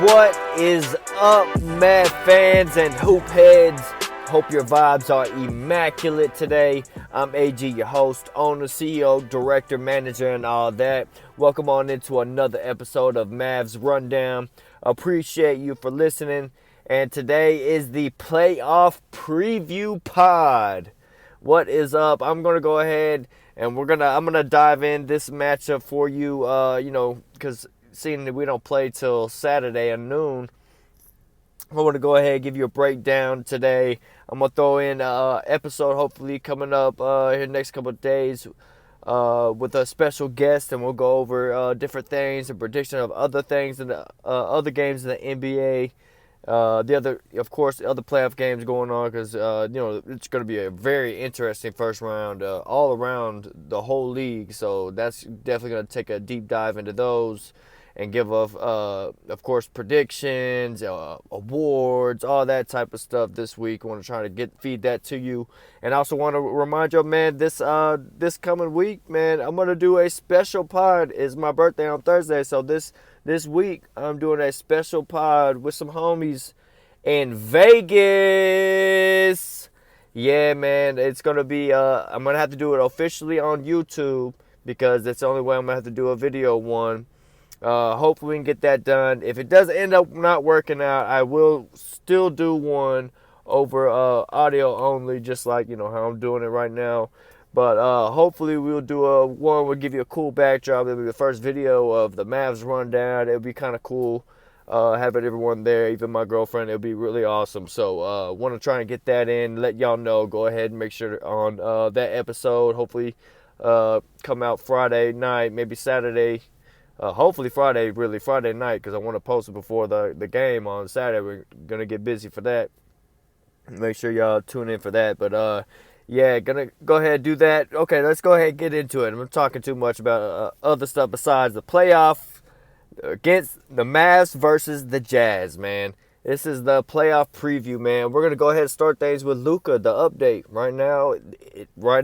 What is up, Mavs fans and hoop heads? Hope your vibes are immaculate today. I'm AG, your host, owner, CEO, director, manager, and all that. Welcome on into another episode of Mavs Rundown. Appreciate you for listening. And today is the playoff preview pod. What is up? I'm gonna go ahead and I'm gonna dive in this matchup for you. Because seeing that we don't play till Saturday at noon, I want to go ahead and give you a breakdown today. I'm gonna throw in an episode hopefully coming up here the next couple of days with a special guest, and we'll go over different things and prediction of other things in the other games in the NBA. Of course, the other playoff games going on because it's going to be a very interesting first round all around the whole league. So that's definitely going to take a deep dive into those and give of course, predictions, awards, all that type of stuff this week. I want to try to feed that to you, and I also want to remind you, man, this coming week, man, I'm gonna do a special pod. It's my birthday on Thursday, so this week I'm doing a special pod with some homies in Vegas. Yeah, man, it's gonna be. I'm gonna have to do it officially on YouTube because that's the only way I'm gonna have to do a video one. Hopefully we can get that done. If it does end up not working out, I will still do one over audio only, just like how I'm doing it right now. But hopefully we'll do one. We'll give you a cool backdrop. It'll be the first video of the Mavs rundown. It'll be kind of cool having everyone there, even my girlfriend. It'll be really awesome. So want to try and get that in. Let y'all know. Go ahead and make sure on that episode. Hopefully come out Friday night, maybe Saturday. Hopefully Friday night, because I want to post it before the game on Saturday. We're going to get busy for that. Make sure y'all tune in for that. But, yeah, going to go ahead and do that. Okay, let's go ahead and get into it. I'm talking too much about other stuff besides the playoff against the Mavs versus the Jazz, man. This is the playoff preview, man. We're going to go ahead and start things with LUKA, the update. Right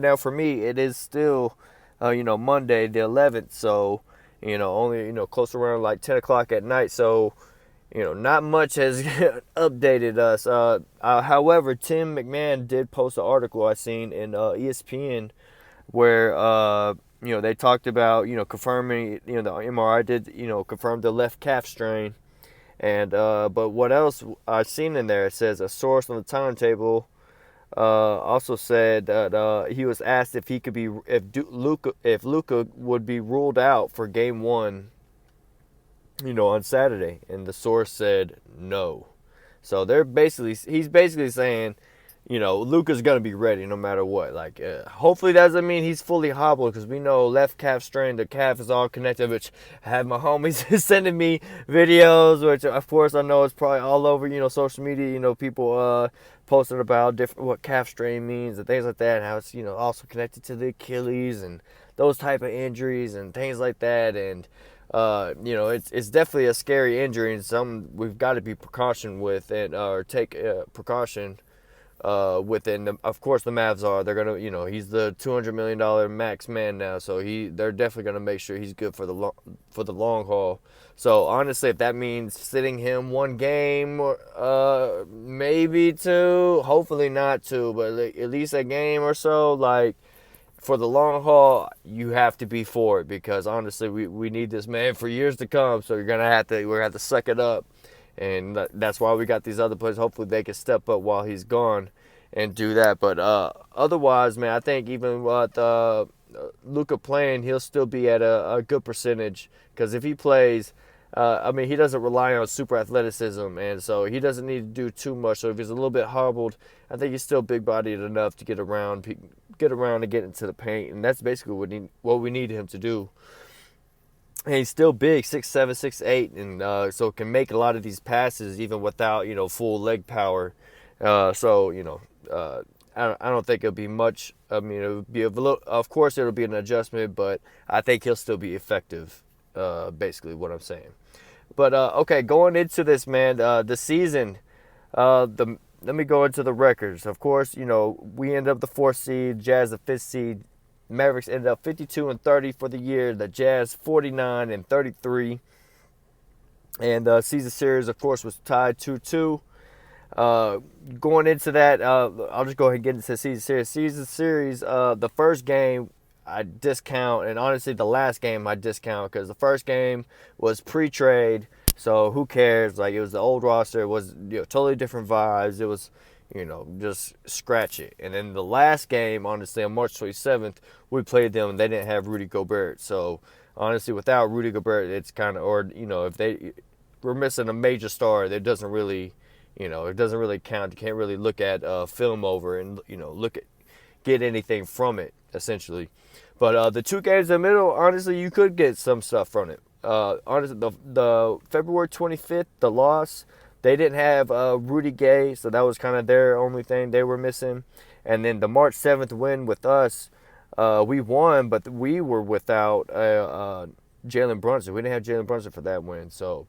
now for me, it is still, Monday the 11th, so... only, close around like 10 o'clock at night. So, not much has updated us. However, Tim McMahon did post an article I seen in ESPN where, they talked about, confirming, the MRI did, confirm the left calf strain. And, but what else I've seen in there, it says a source on the timetable also said that he was asked if he could be if LUKA would be ruled out for game 1, on Saturday, and the source said no. So he's basically saying, LUKA's gonna be ready no matter what. Like, hopefully that doesn't mean he's fully hobbled, because we know left calf strain, the calf is all connected. Which I have my homies sending me videos, which of course I know it's probably all over, social media. People posting about what calf strain means and things like that, and how it's also connected to the Achilles and those type of injuries and things like that. And it's definitely a scary injury, and some we've got to be precaution with it, or take precaution within. Of course, the Mavs are. They're gonna, he's the $200 million max man now, so they're definitely gonna make sure he's good for the long haul. So honestly, if that means sitting him one game, or maybe two, hopefully not two, but at least a game or so, like for the long haul, you have to be for it, because honestly, we need this man for years to come. So we're gonna have to suck it up. And that's why we got these other players. Hopefully they can step up while he's gone and do that. But otherwise, man, I think even with LUKA playing, he'll still be at a good percentage. Because if he plays, he doesn't rely on super athleticism, and so he doesn't need to do too much. So if he's a little bit hobbled, I think he's still big-bodied enough to get around and get into the paint. And that's basically what we need him to do. And he's still big, 6'7", 6'8", and so can make a lot of these passes even without, full leg power. I don't think it'll be much. It'll be of course it'll be an adjustment, but I think he'll still be effective, basically what I'm saying. But, okay, going into this, man, the season, let me go into the records. Of course, we end up the 4th seed, Jazz the 5th seed. Mavericks ended up 52-30 for the year. The Jazz 49-33. And season series, of course, was tied 2-2. Going into that, I'll just go ahead and get into the season series. Season series, the first game I discount, and honestly, the last game I discount because the first game was pre-trade, so who cares? Like it was the old roster, it was totally different vibes. It was just scratch it. And then the last game, honestly, on March 27th, we played them. And they didn't have Rudy Gobert, so honestly, without Rudy Gobert, it's kind of if they we're missing a major star, it doesn't really it doesn't really count. You can't really look at film over and get anything from it essentially. But the two games in the middle, honestly, you could get some stuff from it. Honestly, the February 25th, the loss, they didn't have Rudy Gay, so that was kind of their only thing they were missing. And then the March 7th win with us, we won, but we were without Jalen Brunson. We didn't have Jalen Brunson for that win, so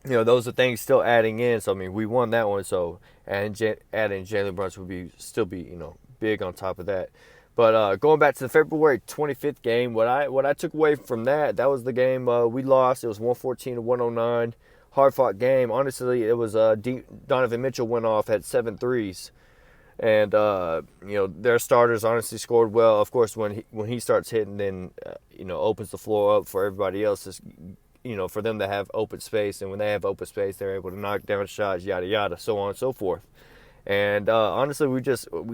those are things still adding in. So I mean, we won that one. So adding Jalen Brunson would still be big on top of that. But going back to the February 25th game, what I took away from that was the game we lost. It was 114-109, hard fought game. Honestly, it was Donovan Mitchell went off, had 7 threes. And their starters honestly scored well. Of course, when he starts hitting, then opens the floor up for everybody else. For them to have open space, and when they have open space, they're able to knock down shots, yada yada, so on and so forth. And honestly, we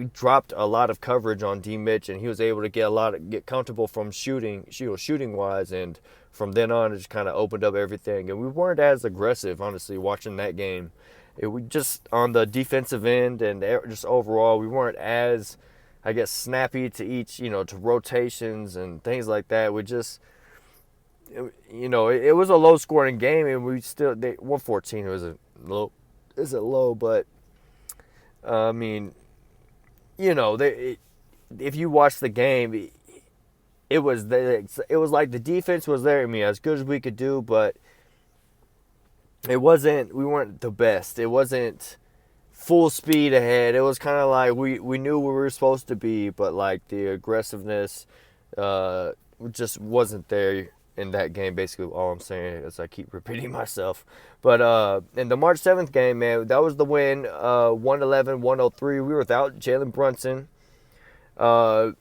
dropped a lot of coverage on D Mitch, and he was able to get comfortable from shooting wise, and from then on, it just kind of opened up everything. And we weren't as aggressive, honestly, watching that game. We just on the defensive end and just overall, we weren't as, I guess, snappy to to rotations and things like that. We just it was a low scoring game, and we still 114 was a low, but I mean, if you watch the game, it was like the defense was there. I mean, as good as we could do, but we weren't the best. It wasn't full speed ahead. It was kind of like we knew where we were supposed to be, but like the aggressiveness just wasn't there in that game. Basically all I'm saying, as I keep repeating myself. But in the March 7th game, man, that was the win, 111-103. We were without Jalen Brunson. And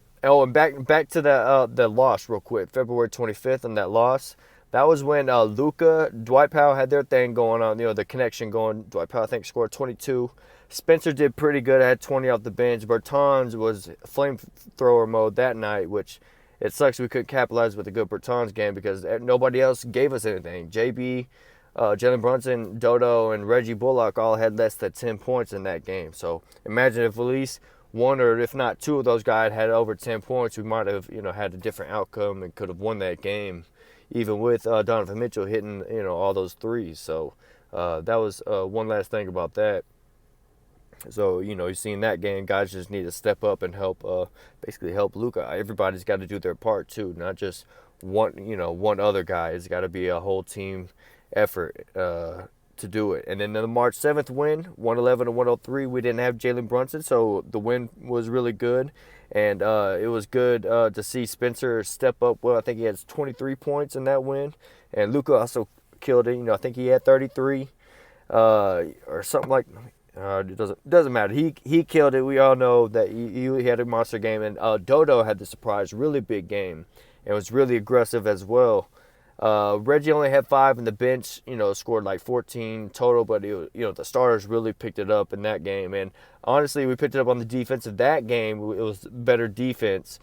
back to the loss real quick. February 25th on that loss. That was when LUKA, Dwight Powell had their thing going on, the connection going. Dwight Powell, I think, scored 22. Spencer did pretty good, had 20 off the bench. Bertans was flamethrower mode that night, which it sucks we couldn't capitalize with a good Bertans game because nobody else gave us anything. JB, Jalen Brunson, Dodo, and Reggie Bullock all had less than 10 points in that game. So imagine if at least one or if not two of those guys had over 10 points, we might have had a different outcome and could have won that game, even with Donovan Mitchell hitting all those threes. So that was one last thing about that. So you've seen that game, guys just need to step up and basically help LUKA. Everybody's got to do their part too, not just one other guy. It's got to be a whole team effort to do it. And then the March 7th win, 111-103. We didn't have Jalen Brunson, so the win was really good. And it was good to see Spencer step up well. I think he had 23 points in that win. And LUKA also killed it. I think he had 33 or something like. It doesn't matter. He killed it. We all know that he had a monster game. And Dodo had the surprise, really big game, and was really aggressive as well. Reggie only had 5, and the bench, scored like 14 total. But the starters really picked it up in that game. And honestly, we picked it up on the defense of that game. It was better defense,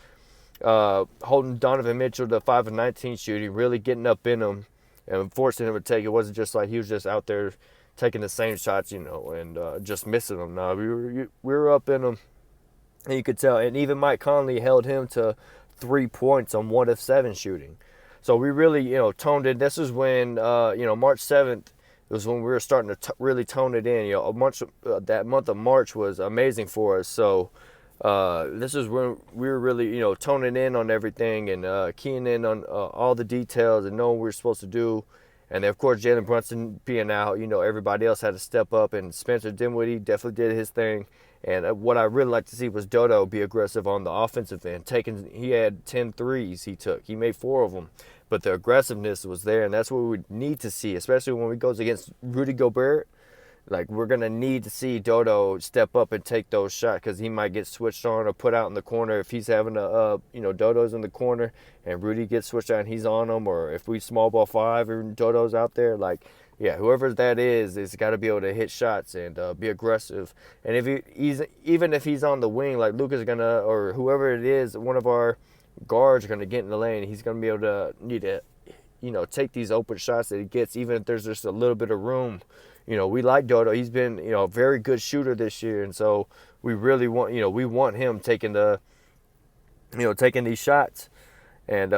holding Donovan Mitchell to 5 of 19 shooting, really getting up in him and forcing him to take. It wasn't just like he was just out there taking the same shots, and just missing them. No, we were up in them, and you could tell. And even Mike Conley held him to 3 points on 1 of 7 shooting. So we really, toned it. This is when, March 7th was when we were starting to really tone it in. That month of March was amazing for us. So this is when we were really, toning in on everything and keying in on all the details and knowing what we were supposed to do. And then, of course, Jalen Brunson being out, everybody else had to step up. And Spencer Dinwiddie definitely did his thing. And what I really like to see was Dodo be aggressive on the offensive end. He had 10 threes he took. He made 4 of them. but the aggressiveness was there, and that's what we need to see, especially when we goes against Rudy Gobert. Like, we're going to need to see Dodo step up and take those shots because he might get switched on or put out in the corner if he's having Dodo's in the corner and Rudy gets switched on and he's on him, or if we small ball five and Dodo's out there. Like, yeah, whoever that is got to be able to hit shots and be aggressive. And even if he's on the wing, like Luka's going to, or whoever it is, one of our guards are going to get in the lane. He's going to be able to need to, take these open shots that he gets, even if there's just a little bit of room. We like Dodo. He's been, a very good shooter this year, and so we really want, we want him taking taking these shots, and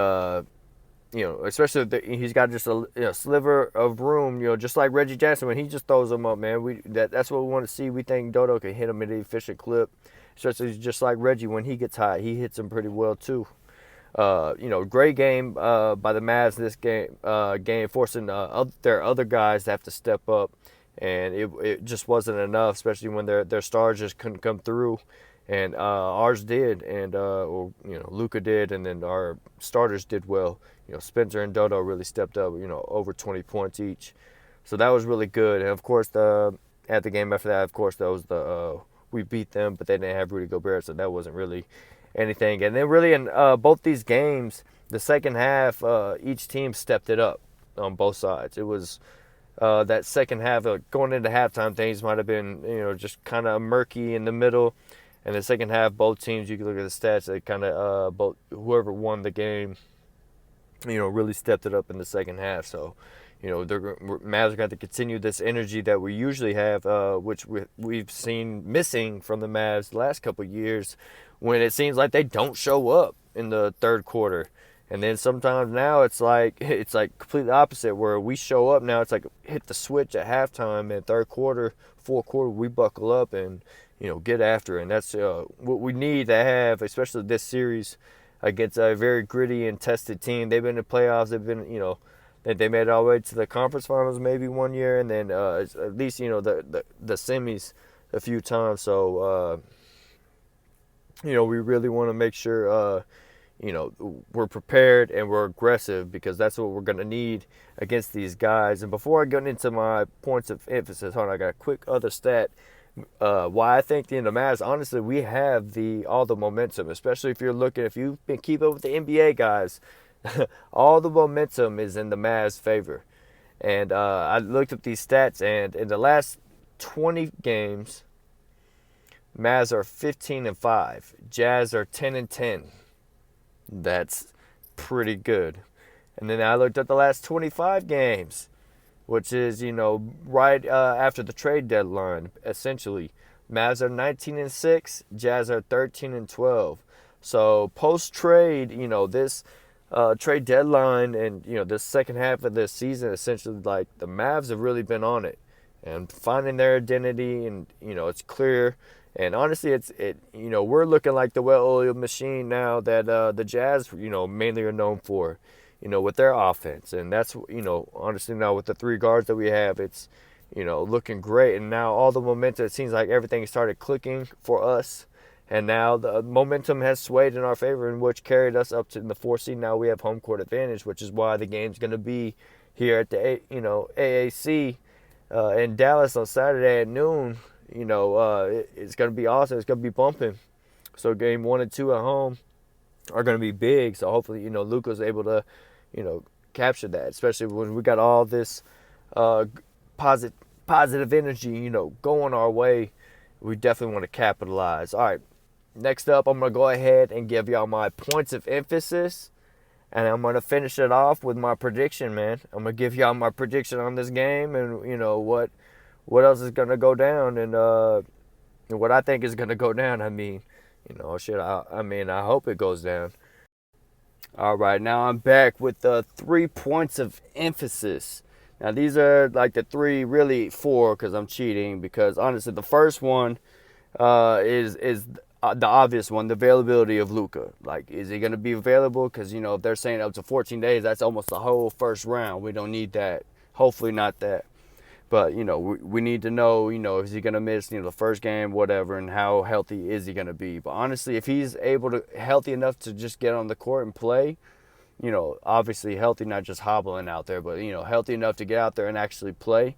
especially if he's got just a sliver of room, just like Reggie Jackson when he just throws them up, man. That's what we want to see. We think Dodo can hit them at an efficient clip, especially just like Reggie when he gets hot, he hits them pretty well too. Great game by the Mavs this game, forcing their other guys to have to step up, and it just wasn't enough, especially when their stars just couldn't come through, and ours did, and LUKA did, and then our starters did well. Spencer and Dodo really stepped up, over 20 points each, so that was really good. And of course, at the game after that, of course, that was we beat them, but they didn't have Rudy Gobert, so that wasn't really anything. And then really in both these games, the second half, each team stepped it up on both sides. It was that second half, going into halftime, things might have been, just kind of murky in the middle. And the second half, both teams, you can look at the stats, they kind of, both whoever won the game, really stepped it up in the second half. So, Mavs are going to continue this energy that we usually have, which we've seen missing from the Mavs the last couple of years, when it seems like they don't show up in the third quarter. And then sometimes now it's like completely opposite, where we show up now. It's like hit the switch at halftime, and third quarter, fourth quarter, we buckle up and get after it. And that's what we need to have, especially this series against a very gritty and tested team. They've been in the playoffs. They've been they made it all the way to the conference finals maybe one year, and then at least the semis a few times. So we really want to make sure we're prepared and we're aggressive, because that's what we're going to need against these guys. And before I get into my points of emphasis, hold on, I got a quick other stat. Why I think the Mavs, honestly, we have all the momentum, especially if you've been keeping up with the NBA guys. All the momentum is in the Mavs' favor. And I looked up these stats, and in the last 20 games, Mavs are 15-5. Jazz are 10-10. That's pretty good. And then I looked at the last 25 games, which is, right after the trade deadline, essentially. Mavs are 19-6. Jazz are 13-12. So post-trade, this trade deadline and, this second half of this season, essentially, like, the Mavs have really been on it and finding their identity, and, it's clear. And honestly, we're looking like the well-oiled machine now that the Jazz, mainly are known for, with their offense. And that's, honestly, now with the three guards that we have, it's, looking great. And now all the momentum, it seems like everything started clicking for us. And now the momentum has swayed in our favor, in which carried us up to the 4th seed. Now we have home court advantage, which is why the game's going to be here at the, AAC in Dallas on Saturday at noon. It's going to be awesome. It's going to be bumping. So game 1 and 2 at home are going to be big. So hopefully, LUKA's able to, capture that, especially when we got all this positive energy, going our way. We definitely want to capitalize. All right, next up, I'm going to go ahead and give y'all my points of emphasis. And I'm going to finish it off with my prediction, man. I'm going to give y'all my prediction on this game, and, what else is going to go down, and what I think is going to go down. I mean, I hope it goes down. All right, now I'm back with the 3 points of emphasis. Now, these are like the 3, really 4, because I'm cheating. Because, honestly, the first one is the obvious one, the availability of LUKA. Like, is he going to be available? Because, if they're saying up to 14 days, that's almost the whole first round. We don't need that. Hopefully not that. But, we need to know, is he going to miss, the first game, whatever, and how healthy is he going to be. But honestly, if he's healthy enough to just get on the court and play, obviously healthy, not just hobbling out there, but healthy enough to get out there and actually play.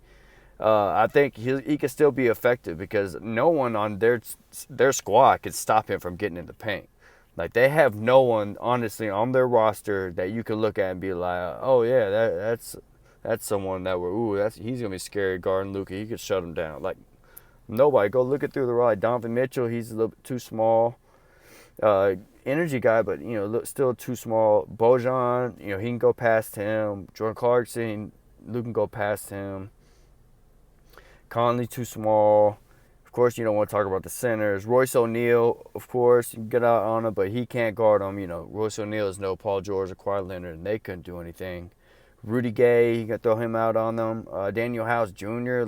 I think he could still be effective because no one on their squad could stop him from getting in the paint. Like they have no one honestly on their roster that you could look at and be like, oh yeah, that's someone that he's gonna be scary guarding LUKA. He could shut him down. Like nobody. Go look it through the right. Donovan Mitchell, he's a little bit too small. Energy guy, but still too small. Bojan, he can go past him. Jordan Clarkson, Luke can go past him. Conley too small. Of course, you don't want to talk about the centers. Royce O'Neal, of course, you can get out on him, but he can't guard him. Royce O'Neal is no Paul George or Kawhi Leonard, and they couldn't do anything. Rudy Gay, you can throw him out on them. Daniel House Jr.,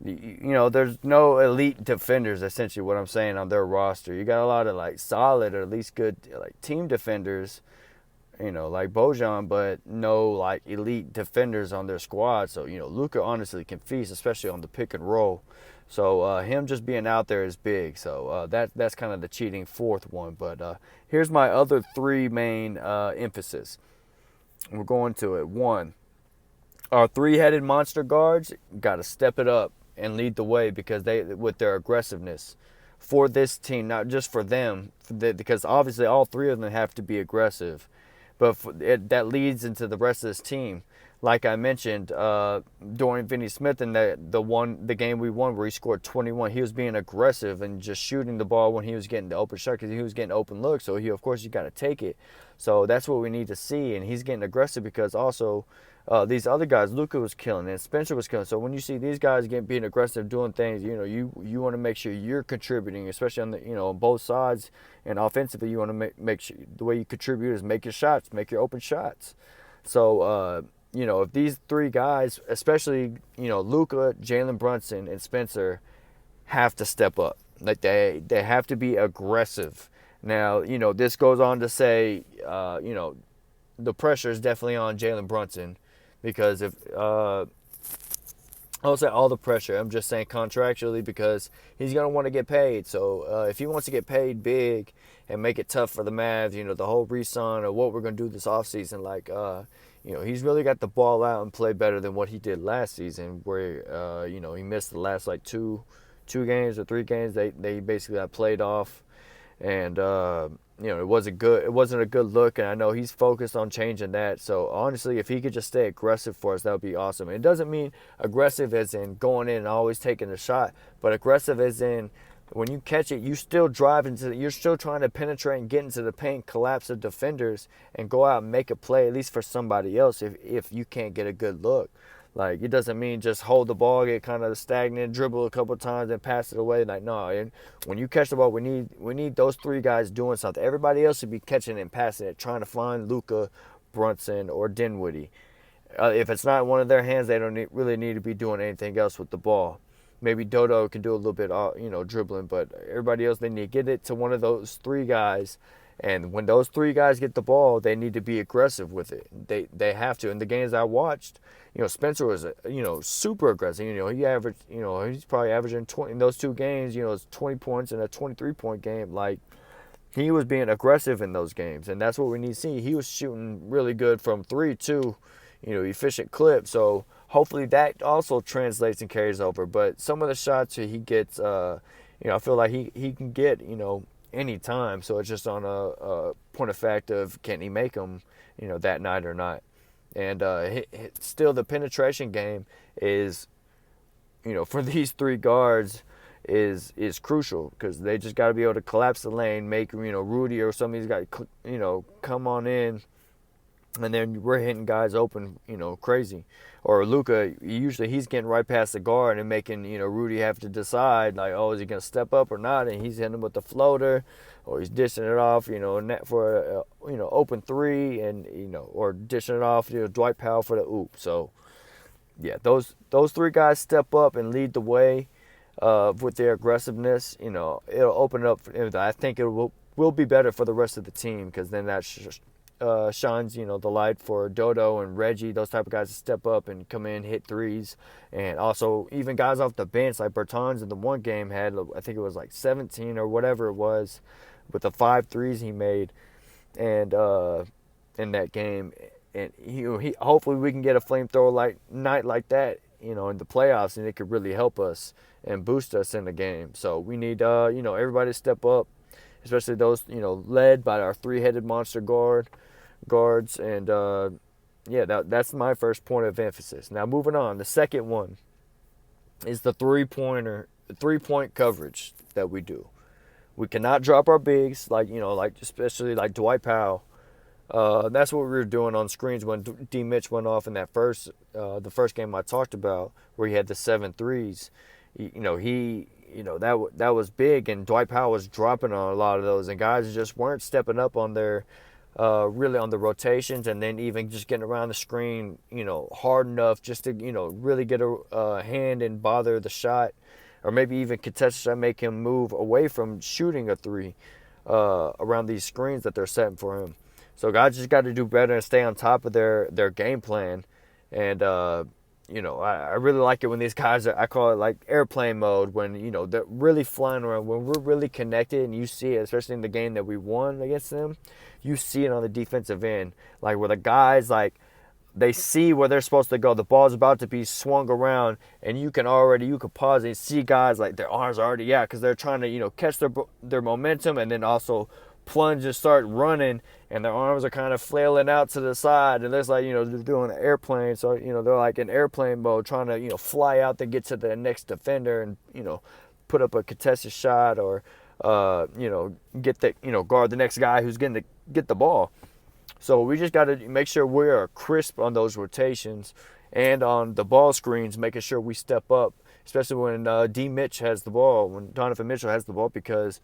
there's no elite defenders, essentially what I'm saying, on their roster. You got a lot of, solid or at least good, team defenders, like Bojan, but no, elite defenders on their squad. So, LUKA honestly can feast, especially on the pick and roll. So, him just being out there is big. So, that's kind of the cheating fourth one. But here's my other three main emphasis. We're going to it. One, our three-headed monster guards got to step it up and lead the way because with their aggressiveness for this team, not just for them, because obviously all three of them have to be aggressive. But that leads into the rest of this team. Like I mentioned, Dorian Finney-Smith in the game we won where he scored 21, he was being aggressive and just shooting the ball when he was getting the open shot because he was getting open looks. So, of course, you got to take it. So that's what we need to see. And he's getting aggressive because also these other guys, LUKA was killing and Spencer was killing. So when you see these guys being aggressive, doing things, you want to make sure you're contributing, especially on the on both sides. And offensively, you want to make sure the way you contribute is make your shots, make your open shots. So if these three guys, especially LUKA, Jalen Brunson, and Spencer, have to step up. Like they have to be aggressive. Now this goes on to say the pressure is definitely on Jalen Brunson. Because if I don't say all the pressure, I'm just saying contractually because he's going to want to get paid. So if he wants to get paid big and make it tough for the Mavs, the whole re-sign or what we're going to do this offseason, he's really got the ball out and play better than what he did last season where, he missed the last two games or 3 games. They basically got played off. And it wasn't good. It wasn't a good look, and I know he's focused on changing that. So honestly, if he could just stay aggressive for us, that would be awesome. And it doesn't mean aggressive as in going in and always taking a shot, but aggressive as in when you catch it, you still drive you're still trying to penetrate and get into the paint, collapse the defenders, and go out and make a play at least for somebody else if you can't get a good look. Like, it doesn't mean just hold the ball, get kind of stagnant, dribble a couple times, and pass it away. Like, no. And when you catch the ball, we need those three guys doing something. Everybody else should be catching it and passing it, trying to find LUKA, Brunson, or Dinwiddie. If it's not in one of their hands, they don't really need to be doing anything else with the ball. Maybe Dodo can do a little bit, dribbling, but everybody else, they need to get it to one of those three guys. And when those three guys get the ball, they need to be aggressive with it. They have to. In the games I watched, Spencer was, super aggressive. He averaged, he's probably averaging 20 in those 2 games. It's 20 points in a 23-point game. Like, he was being aggressive in those games, and that's what we need to see. He was shooting really good from 3 too, efficient clip. So hopefully that also translates and carries over. But some of the shots he gets, I feel like he can get, any time. So it's just on a point of fact of can he make them, that night or not. And still the penetration game is, for these 3 guards is crucial because they just got to be able to collapse the lane, make, Rudy or some of these guys, come on in. And then we're hitting guys open, crazy. Or LUKA, usually he's getting right past the guard and making, Rudy have to decide, like, oh, is he going to step up or not? And he's hitting him with the floater, or he's dishing it off, net for a, open 3, and, or dishing it off, Dwight Powell for the oop. So, yeah, those 3 guys step up and lead the way with their aggressiveness. It'll open it up. I think it will be better for the rest of the team because then that shines, the light for Dodo and Reggie, those type of guys to step up and come in, hit threes. And also even guys off the bench like Bertans in the one game had, I think it was like 17 or whatever it was with the 5 threes he made. And in that game, and he hopefully we can get a flamethrower like night like that, in the playoffs, and it could really help us and boost us in the game. So we need everybody to step up, especially those led by our three-headed monster guards, and yeah, that's my first point of emphasis. Now moving on, the second one is the three-point coverage that we do. We cannot drop our bigs, like especially like Dwight Powell. That's what we were doing on screens when D. Mitch went off in that the first game I talked about, where he had the 7 threes. That was big, and Dwight Powell was dropping on a lot of those, and guys just weren't stepping up on their really on the rotations, and then even just getting around the screen, hard enough just to really get a hand and bother the shot, or maybe even contest the shot, make him move away from shooting a three around these screens that they're setting for him. So guys just got to do better and stay on top of their game plan. And, I really like it when these guys I call it like airplane mode, when, they're really flying around, when we're really connected, and you see it, especially in the game that we won against them, you see it on the defensive end, like where the guys, like, they see where they're supposed to go. The ball's about to be swung around, and you can pause and see guys like their arms are already out because they're trying to, catch their momentum, and then also plunge and start running, and their arms are kind of flailing out to the side, and it's like, they're doing an airplane. So, they're like in airplane mode, trying to, fly out to get to the next defender and, put up a contested shot, or, get the, guard the next guy who's getting to get the ball. So we just got to make sure we are crisp on those rotations and on the ball screens, making sure we step up, especially when D. Mitch has the ball, when Donovan Mitchell has the ball, because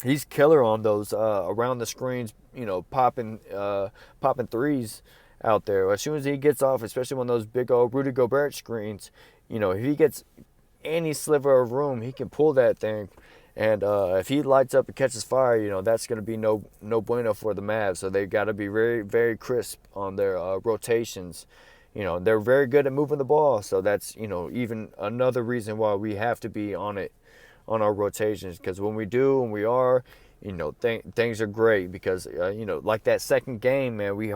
he's killer on those around the screens, popping threes out there. As soon as he gets off, especially when those big old Rudy Gobert screens, if he gets any sliver of room, he can pull that thing. And if he lights up and catches fire, that's going to be no bueno for the Mavs. So they got to be very, very crisp on their rotations. They're very good at moving the ball. So that's, even another reason why we have to be on it, on our rotations. Because when we do and we are, things are great. Because, like that second game, man, we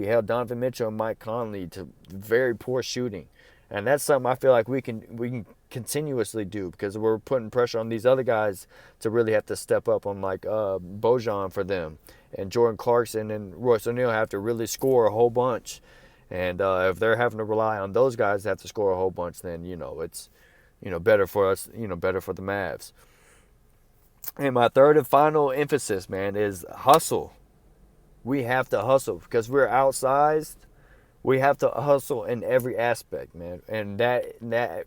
held Donovan Mitchell and Mike Conley to very poor shooting. And that's something I feel like we can continuously do, because we're putting pressure on these other guys to really have to step up on, like Bojan for them, and Jordan Clarkson and Royce O'Neal have to really score a whole bunch. And if they're having to rely on those guys to have to score a whole bunch, then it's better for us, better for the Mavs. And my third and final emphasis, man, is hustle. We have to hustle because we're outsized. We have to hustle in every aspect, man. And that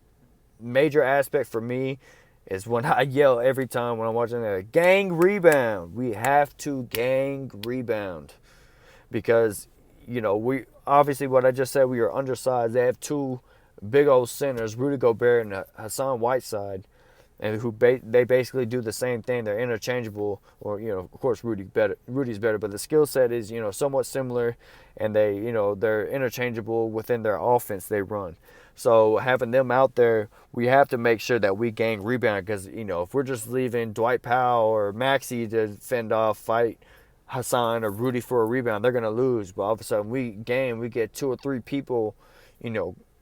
major aspect for me is when I yell every time when I'm watching that, gang rebound. We have to gang rebound, because, we obviously, what I just said, we are undersized. They have two big old centers, Rudy Gobert and Hassan Whiteside, and they basically do the same thing. They're interchangeable, or of course Rudy's better, but the skill set is somewhat similar, and they're interchangeable within their offense they run. So having them out there, we have to make sure that we gang rebound, because if we're just leaving Dwight Powell or Maxey to fight Hassan or Rudy for a rebound, they're gonna lose. But all of a sudden we get 2 or 3 people,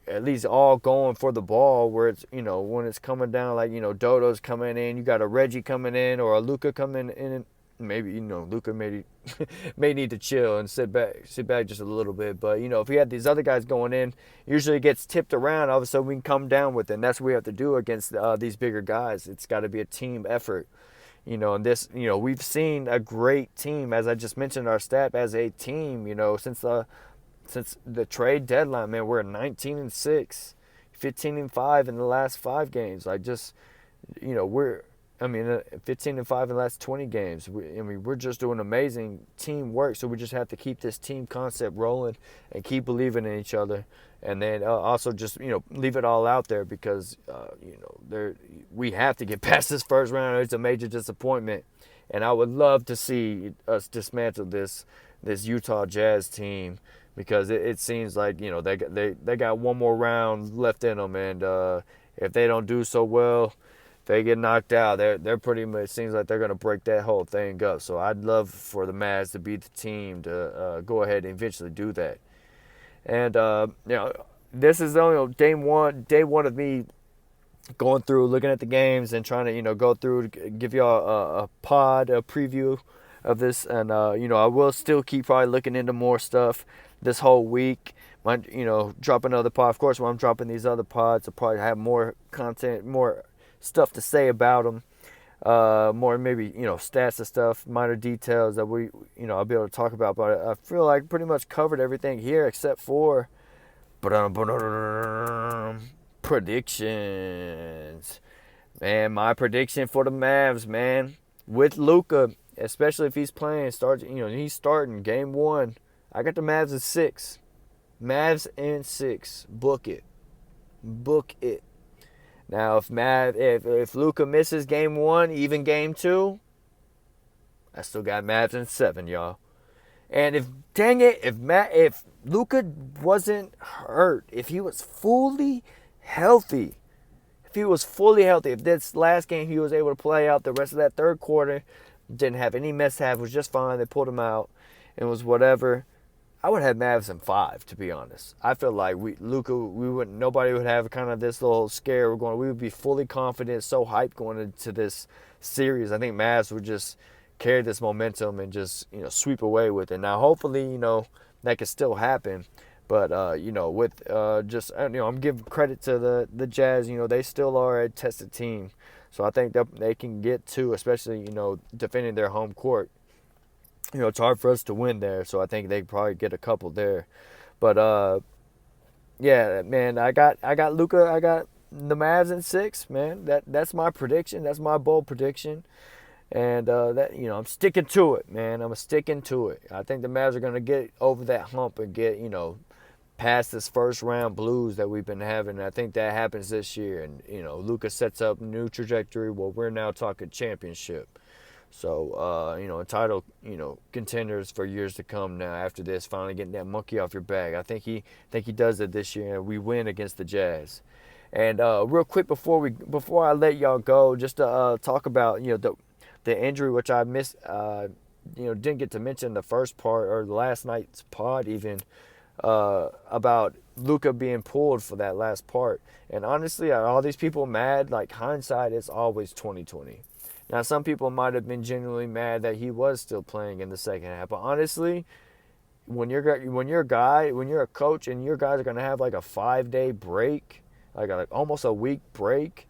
at least all going for the ball, where it's, when it's coming down, like, Dodo's coming in, you got a Reggie coming in, or a LUKA coming in, maybe, LUKA may need to chill and sit back just a little bit. But, if we had these other guys going in, usually it gets tipped around, all of a sudden we can come down with it. And that's what we have to do against these bigger guys. It's got to be a team effort. And this, we've seen a great team, as I just mentioned, our staff as a team, since the trade deadline, man. We're 19-6, 15-5 in the last 5 games. Like, just, we're 15-5 in the last 20 games. We're just doing amazing teamwork. So we just have to keep this team concept rolling and keep believing in each other. And then also just, leave it all out there, because, we have to get past this first round. It's a major disappointment. And I would love to see us dismantle this Utah Jazz team, because it seems like, they got one more round left in them. And if they don't do so well, they get knocked out, they're pretty much, it seems like they're gonna break that whole thing up. So I'd love for the Mavs to be the team to go ahead and eventually do that. And this is only day one of me going through, looking at the games, and trying to go through, give y'all a preview of this. And I will still keep probably looking into more stuff this whole week. Might drop another pod. Of course, when I'm dropping these other pods, I'll probably have more content, more stuff to say about them. More maybe stats and stuff, minor details that I'll be able to talk about. But I feel like pretty much covered everything here except for predictions. Man, my prediction for the Mavs, man, with LUKA, especially if he's playing, he's starting game one. I got the Mavs at 6. Mavs in 6. Book it. Book it. Now, if LUKA misses game one, even game two, I still got Mavs in 7, y'all. And if LUKA wasn't hurt, if he was fully healthy, if this last game he was able to play out the rest of that third quarter, didn't have any mishap, was just fine, they pulled him out, and was whatever, I would have Mavs in 5, to be honest. I feel like nobody would have kind of this little scare. We would be fully confident, so hyped going into this series. I think Mavs would just carry this momentum and just sweep away with it. Now, hopefully, that could still happen. But I'm giving credit to the Jazz. They still are a tested team, so I think that they can get 2, especially defending their home court. It's hard for us to win there, so I think they probably get a couple there. But yeah, man, I got LUKA. I got the Mavs in 6, man. That's my prediction. That's my bold prediction, and I'm sticking to it, man. I'm sticking to it. I think the Mavs are gonna get over that hump and get past this first round blues that we've been having. And I think that happens this year, and LUKA sets up a new trajectory. Well, we're now talking championship. So, title, contenders for years to come now after this, finally getting that monkey off your back. I think he does it this year, and we win against the Jazz. And real quick before I let y'all go, just to talk about, the injury, which I missed, didn't get to mention the first part or last night's pod even, about LUKA being pulled for that last part. And honestly, all these people mad, like hindsight is always 2020. Now, some people might have been genuinely mad that he was still playing in the second half. But honestly, when you're a coach and your guys are going to have like a 5-day break, like almost a week break,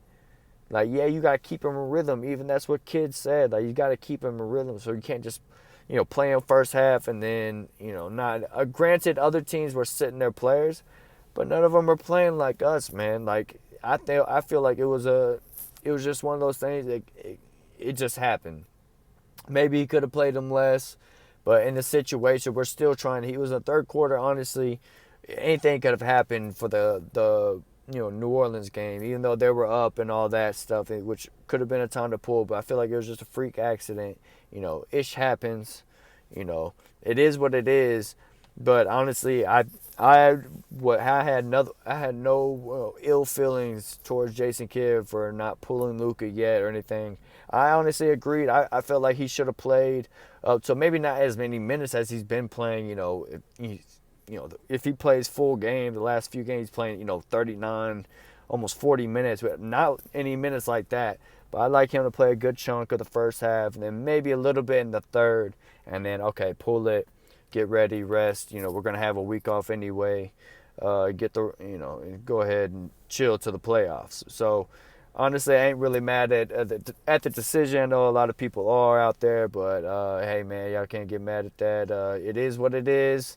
like, yeah, you got to keep them in rhythm. Even that's what kids said. Like, you got to keep them in rhythm. So you can't just, play in first half and then, not. Granted, other teams were sitting their players, but none of them are playing like us, man. Like, I feel like it was just one of those things that it just happened. Maybe he could have played him less, but in the situation, we're still trying. He was in the third quarter. Honestly, anything could have happened for the New Orleans game, even though they were up and all that stuff, which could have been a time to pull. But I feel like it was just a freak accident. Ish happens. It is what it is. But honestly, I had no ill feelings towards Jason Kidd for not pulling LUKA yet or anything. I honestly agreed. I felt like he should have played. So maybe not as many minutes as he's been playing. If he plays full game, the last few games he's playing, 39, almost 40 minutes, but not any minutes like that. But I'd like him to play a good chunk of the first half, and then maybe a little bit in the third, and then pull it. Get ready, rest. We're gonna have a week off anyway. Go ahead and chill to the playoffs. So, honestly, I ain't really mad at the decision. I know a lot of people are out there, but hey, man, y'all can't get mad at that. It is what it is.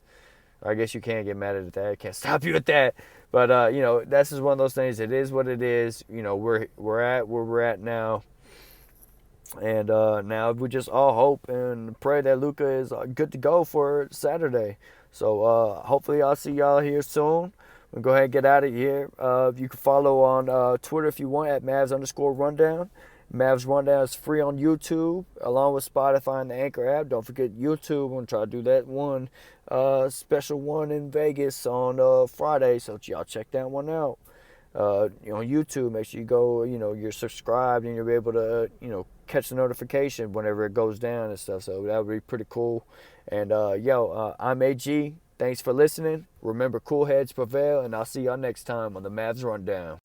I guess you can't get mad at that. I can't stop you at that. But that's just one of those things. It is what it is. We're at where we're at now. And now we just all hope and pray that LUKA is good to go for Saturday. So hopefully I'll see y'all here soon. We'll go ahead and get out of here. You can follow on Twitter if you want at Mavs_rundown. Mavs Rundown is free on YouTube along with Spotify and the Anchor app. Don't forget YouTube. I'm going to try to do that one special one in Vegas on Friday. So y'all check that one out. on YouTube, make sure you go, you're subscribed and you'll be able to, catch the notification whenever it goes down and stuff. So that would be pretty cool. And I'm AG. Thanks for listening. Remember, cool heads prevail, and I'll see y'all next time on the Mavs Rundown.